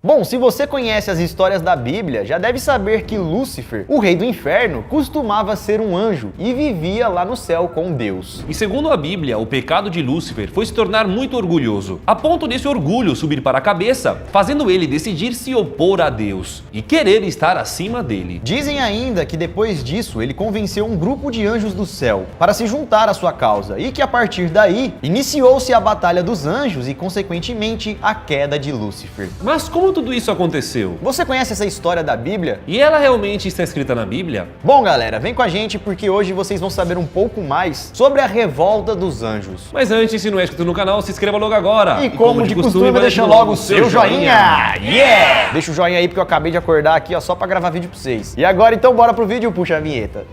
Bom, se você conhece as histórias da Bíblia, já deve saber que Lúcifer, o rei do inferno, costumava ser um anjo e vivia lá no céu com Deus. E segundo a Bíblia, o pecado de Lúcifer foi se tornar muito orgulhoso, a ponto desse orgulho subir para a cabeça, fazendo ele decidir se opor a Deus e querer estar acima dele. Dizem ainda que depois disso ele convenceu um grupo de anjos do céu para se juntar à sua causa e que a partir daí iniciou-se a batalha dos anjos e consequentemente a queda de Lúcifer. Mas como tudo isso aconteceu? Você conhece essa história da Bíblia? E ela realmente está escrita na Bíblia? Bom, galera, vem com a gente porque hoje vocês vão saber um pouco mais sobre a revolta dos anjos. Mas antes, se não é inscrito no canal, se inscreva logo agora. E como de costume, deixa logo o seu joinha. Yeah! Deixa o joinha aí porque eu acabei de acordar aqui, ó, só pra gravar vídeo pra vocês. E agora então bora pro vídeo, puxa a vinheta.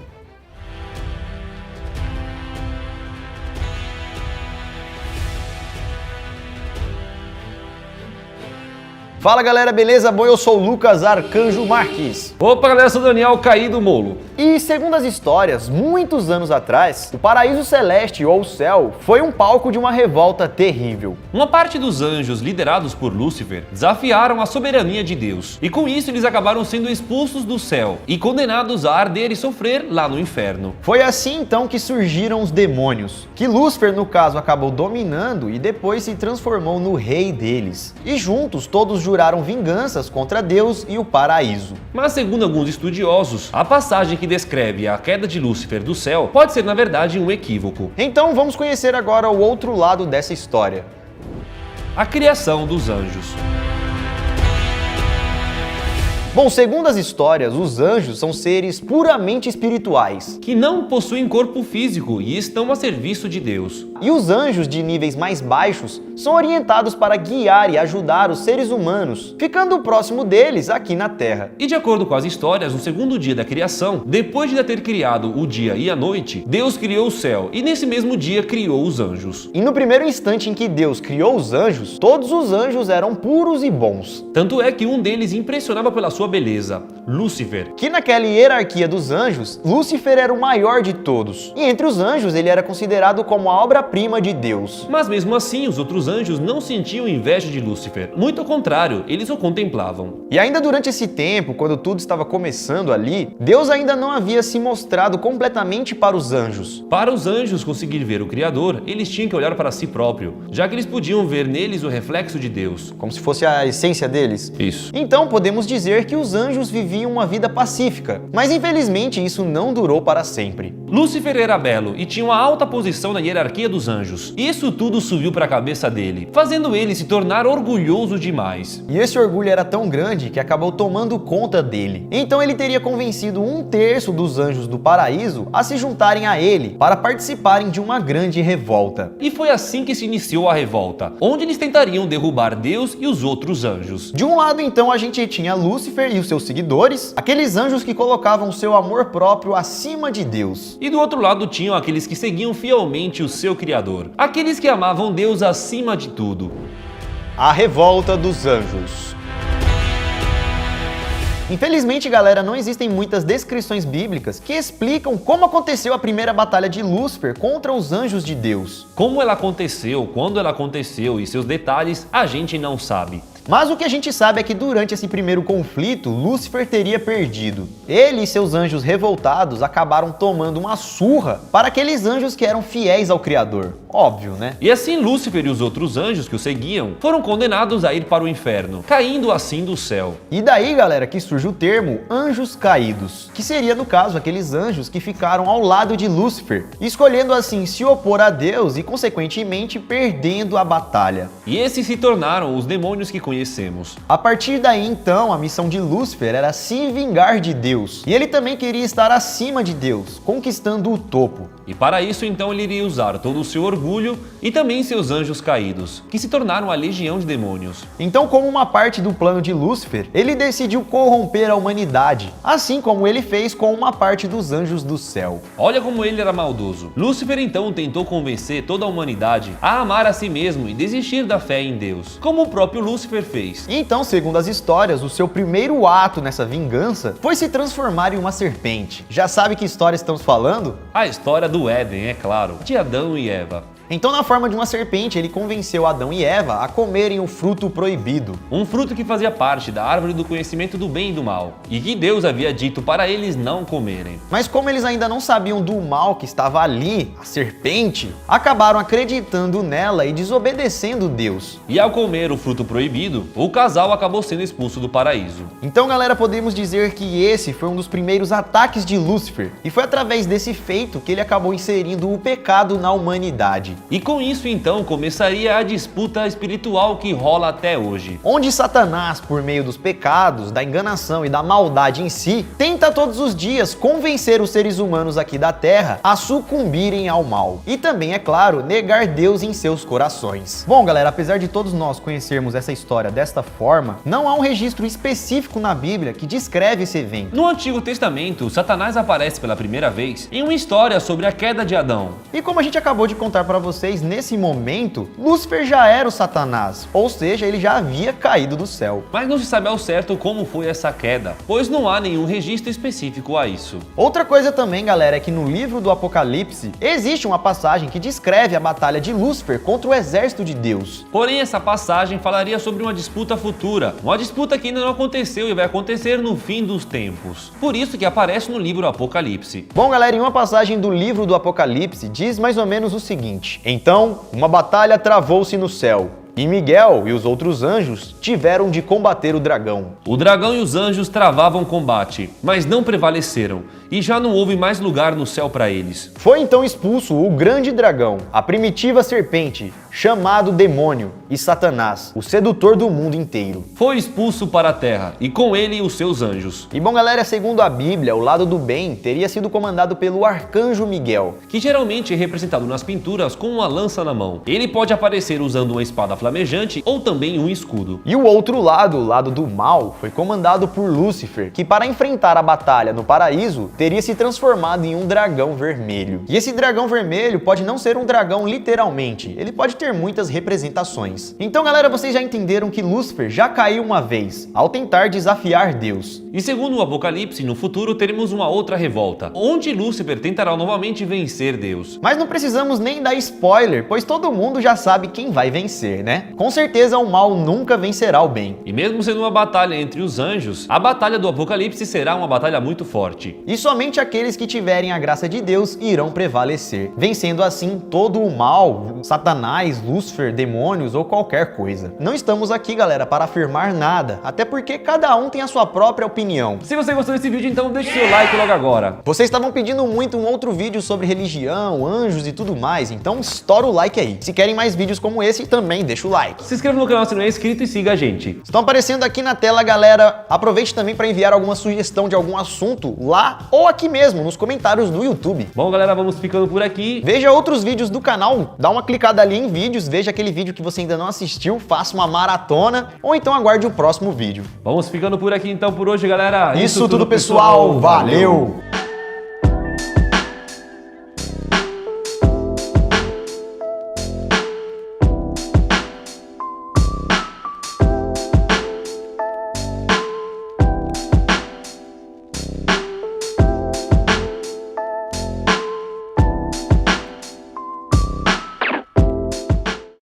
Fala galera, beleza? Bom, eu sou o Lucas Arcanjo Marques. Opa galera, eu sou o Daniel Caído Molo. E segundo as histórias, muitos anos atrás, o paraíso celeste ou céu foi um palco de uma revolta terrível. Uma parte dos anjos, liderados por Lúcifer, desafiaram a soberania de Deus. E com isso eles acabaram sendo expulsos do céu e condenados a arder e sofrer lá no inferno. Foi assim então que surgiram os demônios, que Lúcifer no caso acabou dominando e depois se transformou no rei deles. E juntos todos juraram vinganças contra Deus e o paraíso. Mas segundo alguns estudiosos, a passagem que descreve a queda de Lúcifer do céu pode ser na verdade um equívoco. Então vamos conhecer agora o outro lado dessa história. A criação dos anjos. Bom, segundo as histórias, os anjos são seres puramente espirituais, que não possuem corpo físico e estão a serviço de Deus. E os anjos de níveis mais baixos são orientados para guiar e ajudar os seres humanos, ficando próximo deles aqui na Terra. E de acordo com as histórias, no segundo dia da criação, depois de ter criado o dia e a noite, Deus criou o céu e nesse mesmo dia criou os anjos. E no primeiro instante em que Deus criou os anjos, todos os anjos eram puros e bons. Tanto é que um deles impressionava pela sua beleza, Lúcifer. Que naquela hierarquia dos anjos, Lúcifer era o maior de todos. E entre os anjos ele era considerado como a obra-prima de Deus. Mas mesmo assim, os outros anjos não sentiam inveja de Lúcifer. Muito ao contrário, eles o contemplavam. E ainda durante esse tempo, quando tudo estava começando ali, Deus ainda não havia se mostrado completamente para os anjos. Para os anjos conseguir ver o Criador, eles tinham que olhar para si próprio, já que eles podiam ver neles o reflexo de Deus. Como se fosse a essência deles. Isso. Então podemos dizer que os anjos viviam uma vida pacífica, mas infelizmente isso não durou para sempre. Lúcifer era belo e tinha uma alta posição na hierarquia dos anjos. Isso tudo subiu para a cabeça dele, fazendo ele se tornar orgulhoso demais. E esse orgulho era tão grande que acabou tomando conta dele. Então ele teria convencido 1/3 dos anjos do paraíso a se juntarem a ele para participarem de uma grande revolta. E foi assim que se iniciou a revolta, onde eles tentariam derrubar Deus e os outros anjos. De um lado então a gente tinha Lúcifer e os seus seguidores, aqueles anjos que colocavam seu amor próprio acima de Deus. E do outro lado tinham aqueles que seguiam fielmente o seu Criador, aqueles que amavam Deus acima de tudo. A revolta dos anjos. Infelizmente, galera, não existem muitas descrições bíblicas que explicam como aconteceu a primeira batalha de Lúcifer contra os anjos de Deus. Como ela aconteceu, quando ela aconteceu e seus detalhes, a gente não sabe. Mas o que a gente sabe é que durante esse primeiro conflito, Lúcifer teria perdido. Ele e seus anjos revoltados acabaram tomando uma surra para aqueles anjos que eram fiéis ao Criador. Óbvio, né? E assim Lúcifer e os outros anjos que o seguiam foram condenados a ir para o inferno, caindo assim do céu. E daí, galera, que surge o termo anjos caídos, que seria, no caso, aqueles anjos que ficaram ao lado de Lúcifer, escolhendo assim se opor a Deus e, consequentemente, perdendo a batalha. E esses se tornaram os demônios que conhecemos. A partir daí, então, a missão de Lúcifer era se vingar de Deus. E ele também queria estar acima de Deus, conquistando o topo. E para isso, então, ele iria usar todo o seu orgulho e também seus anjos caídos, que se tornaram a legião de demônios. Então, como uma parte do plano de Lúcifer, ele decidiu corromper a humanidade, assim como ele fez com uma parte dos anjos do céu. Olha como ele era maldoso. Lúcifer, então, tentou convencer toda a humanidade a amar a si mesmo e desistir da fé em Deus, como o próprio Lúcifer fez. Então, segundo as histórias, o seu primeiro ato nessa vingança foi se transformar em uma serpente. Já sabe que história estamos falando? A história do Éden, é claro, de Adão e Eva. Então, na forma de uma serpente, ele convenceu Adão e Eva a comerem o fruto proibido. Um fruto que fazia parte da árvore do conhecimento do bem e do mal, e que Deus havia dito para eles não comerem. Mas como eles ainda não sabiam do mal que estava ali, a serpente, acabaram acreditando nela e desobedecendo Deus. E ao comer o fruto proibido, o casal acabou sendo expulso do paraíso. Então, galera, podemos dizer que esse foi um dos primeiros ataques de Lúcifer, e foi através desse feito que ele acabou inserindo o pecado na humanidade. E com isso então começaria a disputa espiritual que rola até hoje. Onde Satanás, por meio dos pecados, da enganação e da maldade em si, tenta todos os dias convencer os seres humanos aqui da Terra a sucumbirem ao mal. E também, é claro, negar Deus em seus corações. Bom, galera, apesar de todos nós conhecermos essa história desta forma, não há um registro específico na Bíblia que descreve esse evento. No Antigo Testamento, Satanás aparece pela primeira vez em uma história sobre a queda de Adão. E como a gente acabou de contar para vocês, nesse momento, Lúcifer já era o Satanás, ou seja, ele já havia caído do céu. Mas não se sabe ao certo como foi essa queda, pois não há nenhum registro específico a isso. Outra coisa também, galera, é que no livro do Apocalipse existe uma passagem que descreve a batalha de Lúcifer contra o exército de Deus. Porém, essa passagem falaria sobre uma disputa futura, uma disputa que ainda não aconteceu e vai acontecer no fim dos tempos. Por isso que aparece no livro Apocalipse. Bom, galera, em uma passagem do livro do Apocalipse diz mais ou menos o seguinte: então, uma batalha travou-se no céu, e Miguel e os outros anjos tiveram de combater o dragão. O dragão e os anjos travavam combate, mas não prevaleceram, e já não houve mais lugar no céu para eles. Foi então expulso o grande dragão, a primitiva serpente, chamado Demônio e Satanás, o sedutor do mundo inteiro. Foi expulso para a terra, e com ele os seus anjos. E bom, galera, segundo a Bíblia, o lado do bem teria sido comandado pelo arcanjo Miguel, que geralmente é representado nas pinturas com uma lança na mão. Ele pode aparecer usando uma espada flamejante ou também um escudo. E o outro lado, o lado do mal, foi comandado por Lúcifer, que para enfrentar a batalha no paraíso, teria se transformado em um dragão vermelho. E esse dragão vermelho pode não ser um dragão literalmente, ele pode ter muitas representações. Então, galera, vocês já entenderam que Lúcifer já caiu uma vez, ao tentar desafiar Deus. E segundo o Apocalipse, no futuro teremos uma outra revolta, onde Lúcifer tentará novamente vencer Deus. Mas não precisamos nem dar spoiler, pois todo mundo já sabe quem vai vencer, né? Com certeza o mal nunca vencerá o bem. E mesmo sendo uma batalha entre os anjos, a batalha do Apocalipse será uma batalha muito forte. E somente aqueles que tiverem a graça de Deus irão prevalecer, vencendo assim todo o mal, Satanás, Lúcifer, demônios ou qualquer coisa. Não estamos aqui, galera, para afirmar nada, até porque cada um tem a sua própria opinião. Se você gostou desse vídeo, então deixe seu like logo agora. Vocês estavam pedindo muito um outro vídeo sobre religião, anjos e tudo mais, então estoura o like aí. Se querem mais vídeos como esse, também deixa o like. Se inscreva no canal se não é inscrito e siga a gente. Estão aparecendo aqui na tela, galera. Aproveite também para enviar alguma sugestão de algum assunto lá ou aqui mesmo, nos comentários do YouTube. Bom, galera, vamos ficando por aqui. Veja outros vídeos do canal, dá uma clicada ali em vídeos, veja aquele vídeo que você ainda não assistiu, faça uma maratona ou então aguarde o próximo vídeo. Vamos ficando por aqui então por hoje, galera. Isso tudo, pessoal. Valeu!